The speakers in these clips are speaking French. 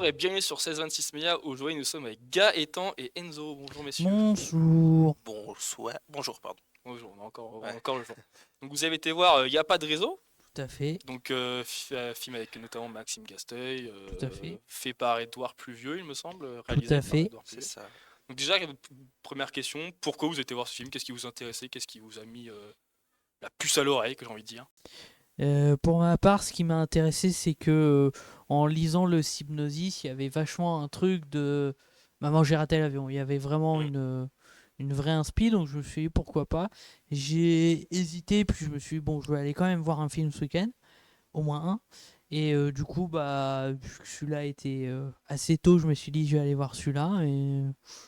Bonjour et bienvenue sur 1626 Média. Aujourd'hui, nous sommes avec Gaëtan et Enzo. Bonjour, messieurs. Bonjour. Bonjour, pardon. Bonjour, on a Ouais. encore le jour. Donc, vous avez été voir Y a pas de réseau. Tout à fait, Donc, film avec notamment Maxime Gasteuil, tout à fait, fait par Édouard Pluvieux, il me semble, tout réalisé à par fait. Édouard C'est Pluvieux. ça. Donc, déjà, première question, pourquoi vous avez été voir ce film? Qu'est-ce qui vous intéressait? Qu'est-ce qui vous a mis la puce à l'oreille, que j'ai envie de dire? Pour ma part, ce qui m'a intéressé, c'est que en lisant le Hypnosis, il y avait vachement un truc de Maman, j'ai raté l'avion. Il y avait vraiment Mm. une vraie inspi, donc je me suis dit pourquoi pas. J'ai hésité, puis je me suis dit, bon, je vais aller quand même voir un film ce week-end, au moins un. Et du coup, bah, vu que celui-là était assez tôt, je me suis dit, je vais aller voir celui-là. Et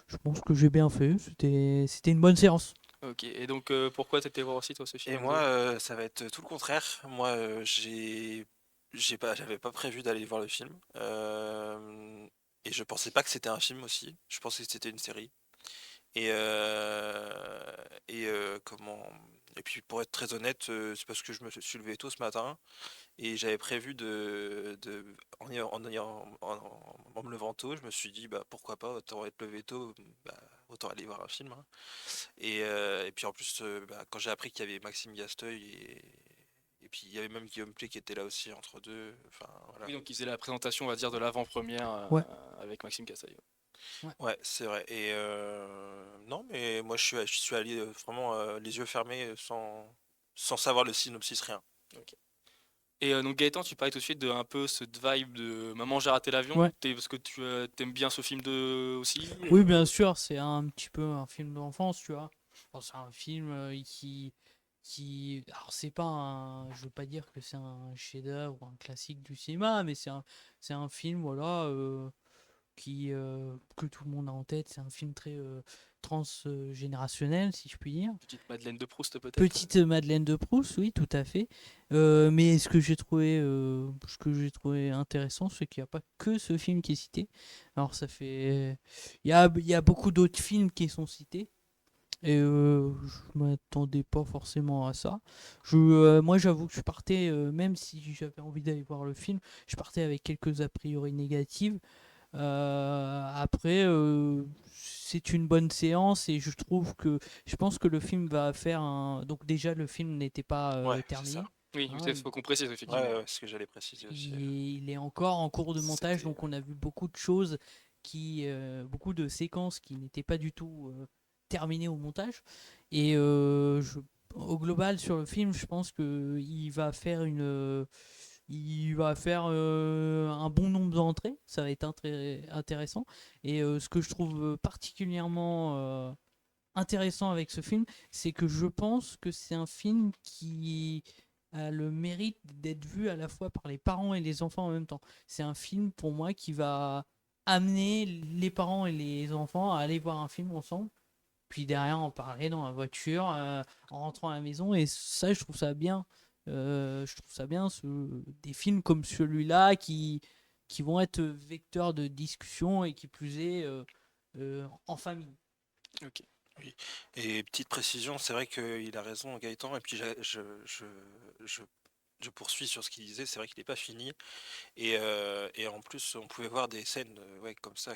je pense que j'ai bien fait. C'était une bonne séance. Ok, et donc, pourquoi t'étais voir aussi, toi, ce film, Et moi, Enzo? ça va être tout le contraire. Moi, j'avais pas prévu d'aller voir le film. Et je pensais pas que c'était un film aussi. Je pensais que c'était une série. Et, comment. Et puis, pour être très honnête, c'est parce que je me suis levé tôt ce matin. Et j'avais prévu en me levant tôt, je me suis dit, bah pourquoi pas, autant être levé tôt, bah, autant aller voir un film, hein. Et puis en plus, bah, quand j'ai appris qu'il y avait Maxime Gasteuil et puis il y avait même Guillaume Play qui était là aussi entre deux, enfin voilà. Oui, donc, il faisait la présentation, on va dire, de l'avant-première Ouais. avec Maxime Gasteuil. Ouais. Ouais, c'est vrai. Et non, mais moi je suis allé vraiment les yeux fermés, sans savoir le synopsis, rien. Ok. Et donc Gaëtan, tu parlais tout de suite de un peu cette vibe de Maman j'ai raté l'avion. Ouais. Parce que tu aimes bien ce film aussi Oui, bien sûr, c'est un petit peu un film d'enfance, tu vois. Bon, c'est un film alors c'est pas un, je veux pas dire que c'est un chef-d'œuvre ou un classique du cinéma, mais c'est un film, voilà, que tout le monde a en tête. C'est un film très transgénérationnel, si je puis dire. Petite Madeleine de Proust peut-être. Petite Madeleine de Proust, oui, tout à fait. Mais ce que j'ai trouvé intéressant, c'est qu'il n'y a pas que ce film qui est cité. Alors ça fait, il y a beaucoup d'autres films qui sont cités. Et je m'attendais pas forcément à ça. Moi, j'avoue que je partais, même si j'avais envie d'aller voir le film, je partais avec quelques a priori négatives. Après, c'est une bonne séance et je pense que le film va faire un. Donc déjà, le film n'était pas Ouais, c'est ça. terminé. Oui, Hein, il faut qu'on précise Ouais, effectivement. ouais, c'est ce que j'allais préciser aussi. il est encore en cours de montage, C'était. donc on a vu beaucoup de choses beaucoup de séquences qui n'étaient pas du tout terminées au montage. Et au global sur le film, je pense que il va faire un bon nombre d'entrées, ça va être intéressant. Et ce que je trouve particulièrement intéressant avec ce film, c'est que je pense que c'est un film qui a le mérite d'être vu à la fois par les parents et les enfants en même temps. C'est un film pour moi qui va amener les parents et les enfants à aller voir un film ensemble, puis derrière en parler dans la voiture, en rentrant à la maison. Et ça, je trouve ça bien. Je trouve ça bien, des films comme celui-là qui vont être vecteurs de discussion et qui plus est en famille. Ok. Oui. Et petite précision, c'est vrai qu'il a raison, Gaëtan, et puis je poursuis sur ce qu'il disait, c'est vrai qu'il n'est pas fini. Et en plus, on pouvait voir des scènes ouais, comme ça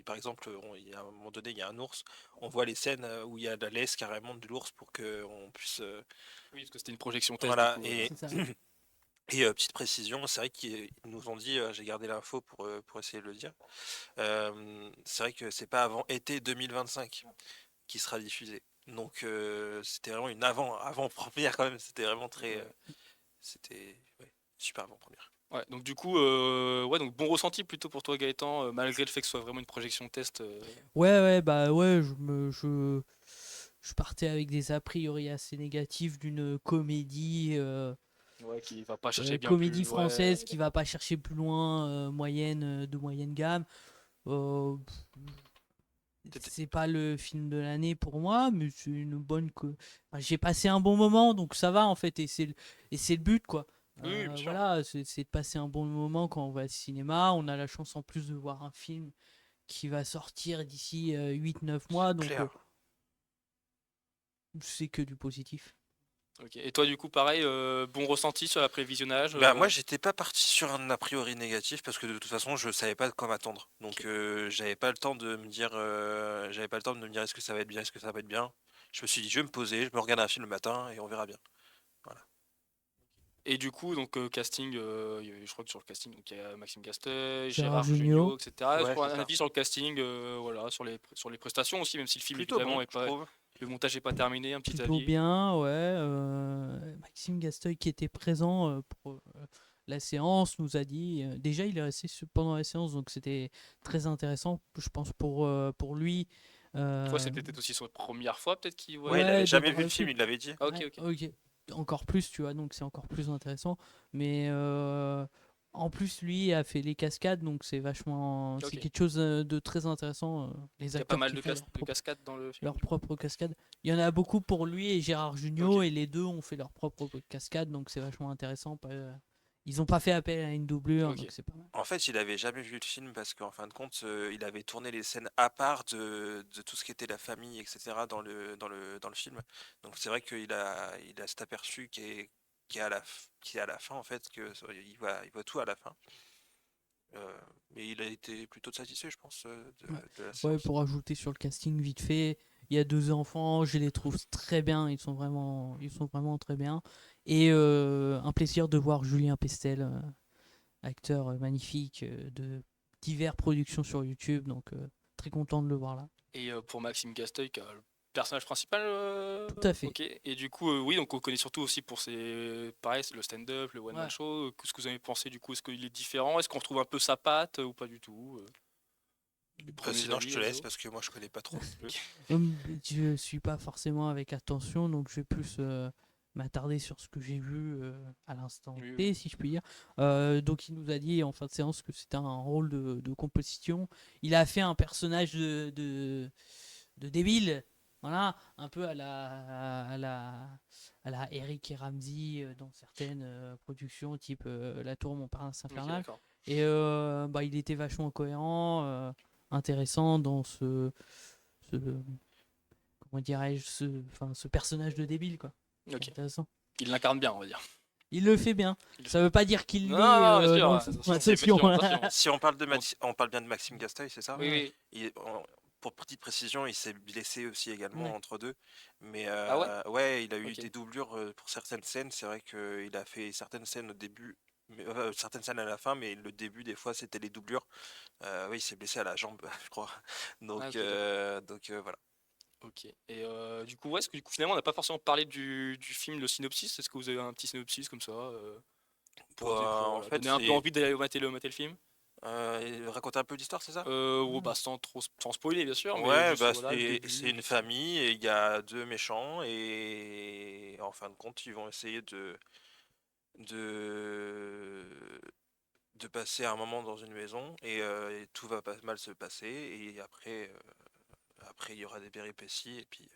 par exemple, il y a un moment donné, il y a un ours, on voit les scènes où il y a la laisse carrément de l'ours pour qu'on puisse. Oui, parce que c'était une projection test du Voilà, coup. et, C'est ça. et petite précision, c'est vrai qu'ils nous ont dit, j'ai gardé l'info pour essayer de le dire, c'est vrai que c'est pas avant été 2025 qui sera diffusé. Donc c'était vraiment une avant-première quand même, c'était vraiment très. Ouais. C'était ouais, super avant-première. Ouais, donc du coup, ouais, donc bon ressenti plutôt pour toi Gaëtan, malgré le fait que ce soit vraiment une projection test. Ouais, bah ouais, je partais avec des a priori assez négatifs d'une Ouais, qui va pas chercher bien comédie plus. Ouais. française qui va pas chercher plus loin, de moyenne gamme. Euh, T'étais- c'est pas le film de l'année pour moi, mais c'est enfin, j'ai passé un bon moment, donc ça va en fait, et c'est le but quoi. Oui, oui, bien sûr. Voilà, c'est de passer un bon moment quand on va au cinéma. On a la chance en plus de voir un film qui va sortir d'ici 8-9 mois, C'est donc clair. c'est que du positif. Ok. Et toi, du coup, pareil, bon ressenti sur l'après-visionnage Bah moi j'étais pas parti sur un a priori négatif parce que de toute façon je savais pas de quoi m'attendre. Donc Ok. j'avais pas le temps de me dire est-ce que ça va être bien, est-ce que ça va être bien. Je me suis dit je vais me poser, je me regarde un film le matin et on verra bien. Voilà. Et du coup, donc casting, je crois que sur le casting, donc il y a Maxime Gasteuil, Gérard Gérard Jugnot, Jugnot, etc. Ouais, Pour c'est un ça. avis sur le casting, voilà, sur les prestations aussi, même si le film Plutôt évidemment bon, est je pas, trouve. le montage est pas terminé, un petit plutôt avis. bien, ouais. Maxime Gasteuil qui était présent pour la séance nous a dit. Déjà, il est resté pendant la séance, donc c'était très intéressant, je pense, pour lui. Toi, Euh, c'était peut-être aussi sa première fois, peut-être qu'il voyait Ouais, il le avait ouais, film. de jamais voir vu le le film, film. il l'avait dit. Ah, ok, Ouais, ok. ok. Encore plus, tu vois, donc c'est encore plus intéressant. Mais en plus, lui a fait les cascades, donc c'est vachement. Ok. C'est quelque chose de très intéressant. Les Il y a pas acteurs mal qui font de cascades dans le film, leur du coup. propre cascade. Il y en a beaucoup pour lui et Gérard Ok. Jugnot, et les deux ont fait leur propre cascade, donc c'est vachement intéressant. Ils n'ont pas fait appel à une doublure, Ok. donc c'est pas mal. En fait, il avait jamais vu le film parce qu'en fin de compte, il avait tourné les scènes à part de tout ce qui était la famille, etc. dans le film. Donc c'est vrai qu'il a cet aperçu qui est à la fin, en fait, il voit tout à la fin. Mais il a été plutôt satisfait, je pense, Ouais. de la Ouais, séance. pour ajouter sur le casting vite fait, il y a deux enfants, je les trouve très bien, ils sont vraiment très bien. Et un plaisir de voir Julien Pestel, acteur magnifique de diverses productions sur YouTube, donc très content de le voir là. Et pour Maxime Gasteuil, qui a le personnage principal, Tout à fait. ok. Et du coup, oui, donc on connaît surtout aussi pour ses, pareil, c'est le stand-up, le one-man Ouais. show. Qu'est-ce que vous avez pensé du coup? Est-ce qu'il est différent? Est-ce qu'on retrouve un peu sa patte ou pas du tout? Les premiers Sinon, je avis, te laisse Enzo. parce que moi, je connais pas trop non plus. Je suis pas forcément avec attention, donc je vais plus m'attarder sur ce que j'ai vu à l'instant Oui, oui. T, si je puis dire. Donc il nous a dit en fin de séance que c'était un rôle de composition. Il a fait un personnage de débile, voilà, un peu à la Eric et Ramsey dans certaines productions, type La Tour Montparnasse Ok, Infernale. d'accord. Et bah, il était vachement cohérent, intéressant dans ce comment dirais-je, ce personnage de débile, quoi. C'est Ok. intéressant. Il l'incarne bien, on va dire. Il le fait bien. Il le Ça fait veut bien. pas dire qu'il Non, l'est non, bien sûr, dans le fond, attention, attention. attention. Si on parle On- on parle bien de Maxime Gasteuil, c'est ça? Oui, Ouais, oui. Pour petite précision, il s'est blessé aussi également ouais. entre deux. Mais Ah ouais? ouais, il a eu Ok. des doublures pour certaines scènes. C'est vrai qu'il a fait certaines scènes au début, certaines scènes à la fin, mais le début, des fois, c'était les doublures. Oui, il s'est blessé à la jambe, je crois. Ah, Donc, ok, d'accord. voilà. Ok. Et du coup, ouais, est-ce que du coup, finalement, on n'a pas forcément parlé du film, le synopsis. Est-ce que vous avez un petit synopsis comme ça Bah, pour en voilà, fait, donner un peu c'est envie d'aller mater le film? raconter un peu l'histoire, c'est ça? Ou bah, sans spoiler, bien sûr, mais Ouais, juste bah voilà, le c'est début, une vite fait. famille et il y a deux méchants et en fin de compte, ils vont essayer de de passer un moment dans une maison et tout va pas mal se passer et après il y aura des péripéties et puis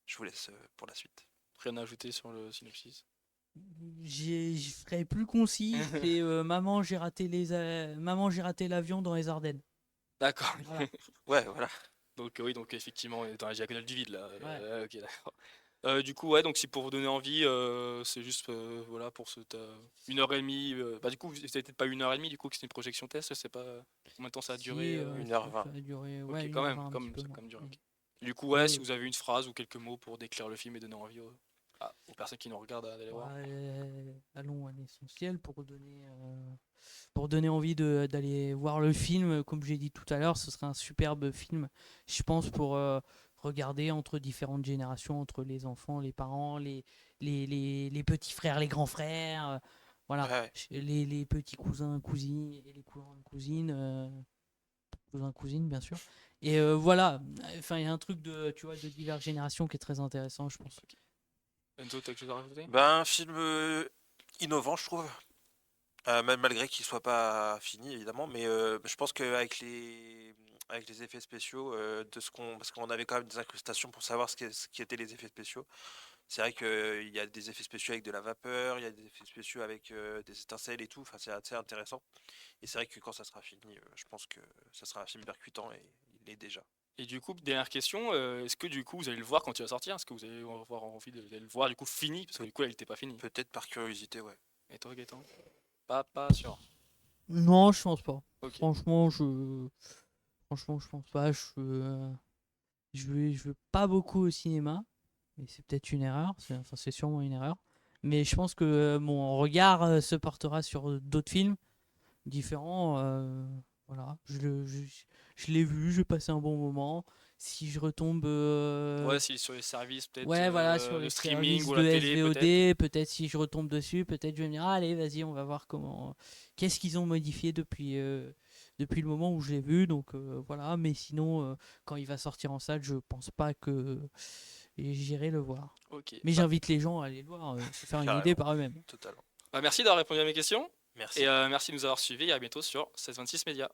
je vous laisse pour la suite. Rien à ajouter sur le synopsis. Je ferai plus concis. C'est Maman, j'ai raté l'avion dans les Ardennes. D'accord. Voilà. Ouais, voilà. Donc oui, donc effectivement, on est dans la diagonale du vide là. Ouais. Ok, d'accord. Du coup, ouais, donc si pour vous donner envie, c'est juste voilà pour une heure et demie. Bah du coup, c'était peut-être pas une heure et demie, du coup que c'était une projection test, je sais pas combien de temps ça a duré. Si, Une heure ça vingt. a duré Ok, une quand heure même, vingt, un petit comme peu ça a moins. quand même duré. Mm. Ok. Du coup, ouais, Ouais, si ouais. vous avez une phrase ou quelques mots pour décrire le film et donner envie aux personnes qui nous regardent d'aller voir. Ouais, allons à l'essentiel pour donner envie d'aller voir le film. Comme j'ai dit tout à l'heure, ce serait un superbe film, je pense, pour regarder entre différentes générations, entre les enfants, les parents, les petits frères, les grands frères, Ouais, voilà, ouais. les petits cousins, cousines et les cousins, cousines, cousins, cousines, bien sûr. Et voilà, enfin, il y a un truc tu vois, de diverses générations qui est très intéressant, je pense. Ok. Enzo, t'as quelque chose à rajouter? Ben, un film innovant, je trouve. Même malgré qu'il soit pas fini évidemment, mais je pense qu'avec les effets spéciaux, parce qu'on avait quand même des incrustations pour savoir ce qui étaient les effets spéciaux. C'est vrai qu'il y a des effets spéciaux avec de la vapeur, il y a des effets spéciaux avec des étincelles et tout. Enfin, c'est assez intéressant. Et c'est vrai que quand ça sera fini, je pense que ça sera un film percutant et il est déjà. Et du coup, dernière question, est-ce que du coup vous allez le voir quand il va sortir? Est-ce que vous allez avoir envie d'aller le voir du coup fini? Parce que du coup là il était pas fini. Peut-être par curiosité, ouais. Et toi Gaëtan? Pas sûr. Non, je pense pas. Ok. Franchement, je pense pas. Je vais pas beaucoup au cinéma. Et c'est peut-être une erreur. Enfin, c'est sûrement une erreur. Mais je pense que mon regard se portera sur d'autres films différents. Voilà. Je l'ai vu, j'ai passé un bon moment. Si je retombe. Ouais, si sur les services peut-être Ouais, voilà, sur de les streaming services ou de la télé peut-être. SVOD, peut-être si je retombe dessus, peut-être je vais me dire, ah, allez, vas-y, on va voir comment. Qu'est-ce qu'ils ont modifié depuis le moment où je l'ai vu. Donc voilà, mais sinon, quand il va sortir en salle, je pense pas que j'irai le voir. Ok. Mais j'invite les gens à aller le voir, se faire une idée Carrément, par eux-mêmes. totalement. Merci d'avoir répondu à mes questions. Merci. Et merci de nous avoir suivis et à bientôt sur 1626 Média.